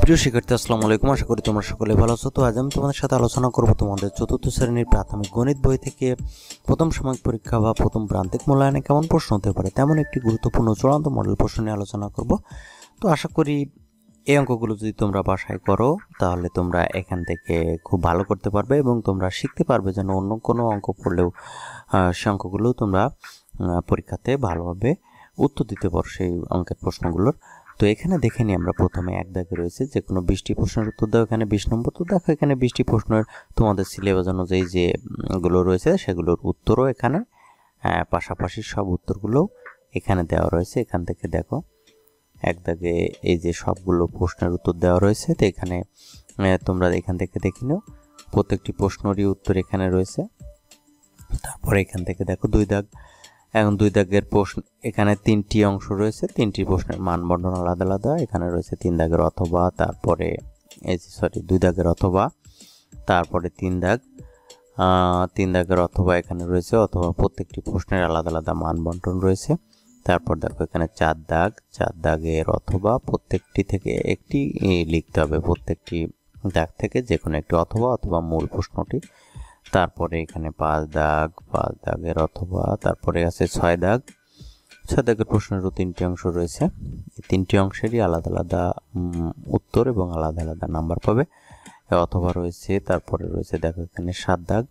প্রিয় শিক্ষার্থী, আসসালামু আলাইকুম। আশা করি তোমরা সকলে ভালো আছো। তো আজ আমি তোমাদের সাথে আলোচনা করব তোমাদের চতুর্থ শ্রেণীর প্রাথমিক গণিত বই থেকে প্রথম সাময়িক পরীক্ষা বা প্রথম প্রান্তিক মূল্যায়নে কেমন প্রশ্ন হতে পারে তেমন একটি গুরুত্বপূর্ণ চূড়ান্ত মডেল প্রশ্ন নিয়ে আলোচনা করব। তো আশা করি এই অঙ্কগুলো যদি তোমরা বাসায় করো তাহলে তোমরা এখান থেকে খুব ভালো করতে পারবে এবং তোমরা শিখতে পারবে যেন অন্য কোনো অঙ্ক পড়লেও সে অঙ্কগুলো তোমরা পরীক্ষাতে ভালোভাবে উত্তর দিতে পারো সেই অঙ্কের প্রশ্নগুলোর। তো এখানে দেখে নিই আমরা প্রথমে এক দাগে রয়েছে যে কোনো 20টি প্রশ্নের উত্তর দাও। এখানে 20 নম্বর। তো দেখো এখানে 20টি প্রশ্নের তোমাদের সিলেবাস অনুযায়ী যেগুলো রয়েছে সেগুলোর উত্তরও এখানে পাশাপাশি সব উত্তরগুলো এখানে দেওয়া রয়েছে। এখান থেকে দেখো এক দাগে এই যে সবগুলো প্রশ্নের উত্তর দেওয়া রয়েছে। তো এখানে তোমরা এখান থেকে দেখে নিও প্রত্যেকটি প্রশ্নেরই উত্তর এখানে রয়েছে। তারপরে এখান থেকে দেখো 2 দাগ। এখন 2 দাগের প্রশ্ন এখানে 3টি অংশ রয়েছে, 3টি প্রশ্নের মান বন্টন আলাদা আলাদা। এখানে রয়েছে 3 দাগের অথবা, তারপরে 2 দাগের অথবা, তারপরে 3 দাগ, 3 দাগের অথবা এখানে রয়েছে, অথবা প্রত্যেকটি প্রশ্নের আলাদা আলাদা মান বন্টন রয়েছে। তারপর দেখো এখানে 4 দাগ, 4 দাগের অথবা প্রত্যেকটি থেকে একটি লিখতে হবে, প্রত্যেকটি দাগ থেকে যে কোনো একটি অথবা মূল প্রশ্নটি। তারপরে এখানে 5 দাগ, 5 দাগের অথবা, তারপরে আছে 6 দাগ, 6 দাগের প্রশ্নেরও 3টি অংশ রয়েছে। এই 3টি অংশেরই আলাদা আলাদা উত্তর এবং আলাদা আলাদা নাম্বার পাবে। অথবা রয়েছে, তারপরে রয়েছে দেখো এখানে 7 দাগ,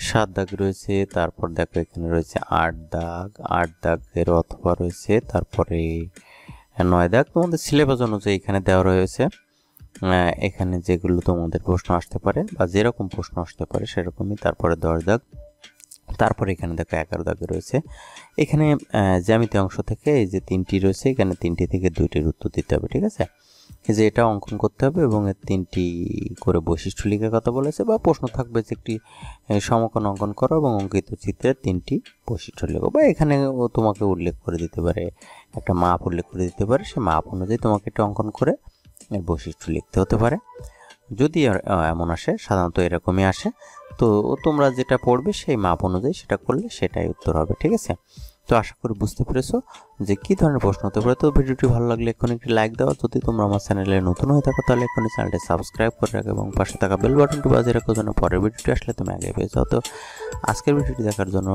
7 দাগ রয়েছে। তারপর দেখো এখানে রয়েছে 8 দাগ, 8 দাগের অথবা রয়েছে। তারপরে 9 দাগ। তোমাদের সিলেবাস অনুযায়ী এখানে দেওয়া রয়েছে এখানে যেগুলো তোমাদের প্রশ্ন আসতে পারে বা যেরকম প্রশ্ন আসতে পারে সেরকমই। তারপরে 10 দাগ, তারপরে এখানে দেখো 11 দাগে রয়েছে। এখানে জ্যামিতি অংশ থেকে এই যে 3টি রয়েছে, এখানে 3টি থেকে 2টির উত্তর দিতে হবে, ঠিক আছে। এই যে এটা অঙ্কন করতে হবে এবং এর 3টি করে বৈশিষ্ট্য লিখার কথা বলেছে, বা প্রশ্ন থাকবে যে একটি সমকোণ অঙ্কন করো এবং অঙ্কিত চিত্রের 3টি বৈশিষ্ট্য লেখো, বা এখানে তোমাকে উল্লেখ করে দিতে পারে, একটা মাপ উল্লেখ করে দিতে পারে, সে মাপ অনুযায়ী তোমাকে এটা অঙ্কন করে এর বৈশিষ্ট্য লিখতে হতে পারে। যদি এমন আসে, সাধারণত এরকমই আসে, তো তোমরা যেটা পড়বে সেই মাপ অনুযায়ী সেটা করলে সেটাই উত্তর হবে, ঠিক আছে। তো আশা করি বুঝতে পেরেছো যে কী ধরনের প্রশ্ন হতে পারে। তো ভিডিওটি ভালো লাগলে এখন একটি লাইক দাও। যদি তোমরা আমার চ্যানেলে নতুন হয়ে থাকো তাহলে এখন চ্যানেলটি সাবস্ক্রাইব করে রাখো এবং পাশে থাকা বেল বাটনটি বাজিয়ে রাখো যেন পরের ভিডিওটি আসলে তুমি আগে পেয়ে যাও। তো আজকের ভিডিওটি দেখার জন্য